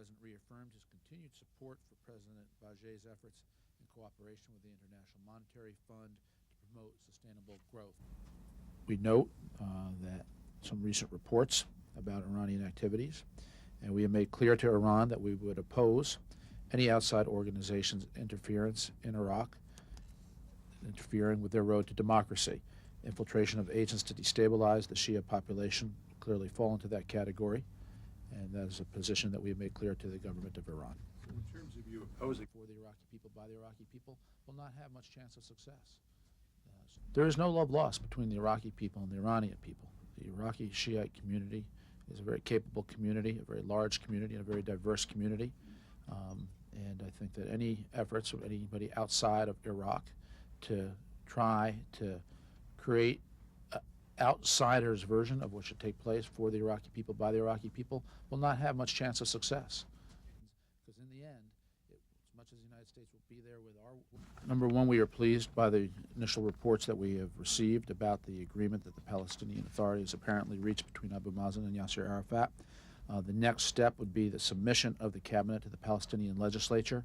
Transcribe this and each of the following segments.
President reaffirmed his continued support for President Bajé's efforts in cooperation with the International Monetary Fund to promote sustainable growth. We note that some recent reports about Iranian activities, and we have made clear to Iran that we would oppose any outside organization's interference in Iraq, interfering with their road to democracy. Infiltration of agents to destabilize the Shia population clearly fall into that category, and that is a position that we have made clear to the government of Iran. In terms of you opposing For the Iraqi people, by the Iraqi people, will not have much chance of success. There is no love lost between the Iraqi people and the Iranian people. The Iraqi Shi'ite community is a very capable community, a very large community, and a very diverse community. And I think that any efforts of anybody outside of Iraq to try to create an outsider's version of what should take place for the Iraqi people, by the Iraqi people, will not have much chance of success. Because in the end, as much as the United States will be there with our... Number one, we are pleased by the initial reports that we have received about the agreement that the Palestinian authorities apparently reached between Abu Mazen and Yasser Arafat. The next step would be the submission of the cabinet to the Palestinian legislature,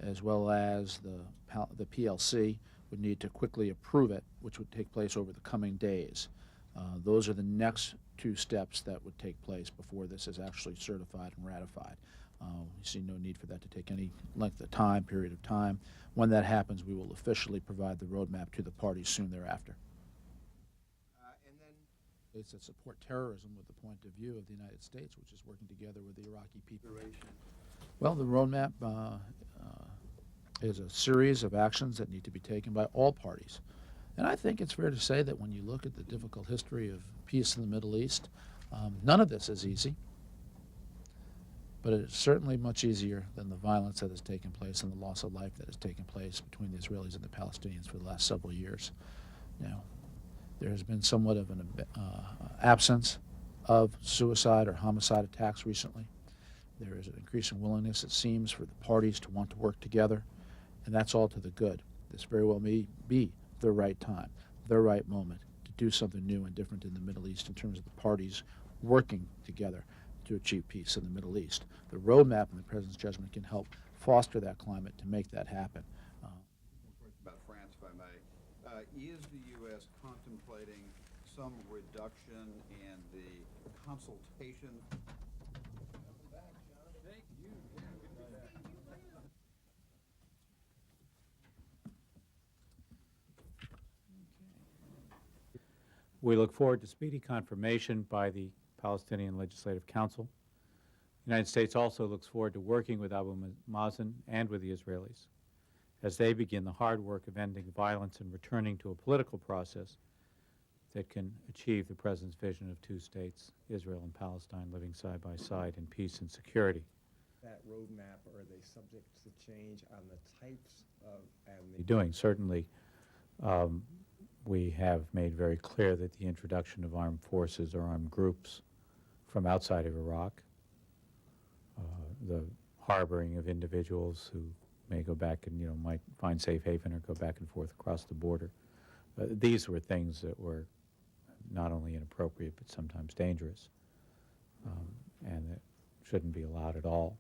as well as the PLC would need to quickly approve it, which would take place over the coming days. Those are the next two steps that would take place before this is actually certified and ratified. We see no need for that to take any length of time, period of time. When that happens, we will officially provide the roadmap to the parties soon thereafter. And then States that support terrorism with the point of view of the United States, which is working together with the Iraqi people. Well, the roadmap is a series of actions that need to be taken by all parties. And I think it's fair to say that when you look at the difficult history of peace in the Middle East, none of this is easy, but it's certainly much easier than the violence that has taken place and the loss of life that has taken place between the Israelis and the Palestinians for the last several years. Now, there has been somewhat of an absence of suicide or homicide attacks recently. There is an increasing willingness, it seems, for the parties to want to work together, and that's all to the good. This very well may be the right time, the right moment to do something new and different in the Middle East in terms of the parties working together to achieve peace in the Middle East. The roadmap in the President's judgment can help foster that climate to make that happen. about France, if I may. Is the U.S. contemplating some reduction in the consultation? We look forward to speedy confirmation by the Palestinian Legislative Council. The United States also looks forward to working with Abu Mazen and with the Israelis as they begin the hard work of ending violence and returning to a political process that can achieve the President's vision of two states, Israel and Palestine, living side by side in peace and security. That roadmap, or are they subject to change on the types of and the Doing certainly, we have made very clear that the introduction of armed forces or armed groups from outside of Iraq, the harboring of individuals who may go back and might find safe haven or go back and forth across the border. These were things that were not only inappropriate but sometimes dangerous, and that shouldn't be allowed at all.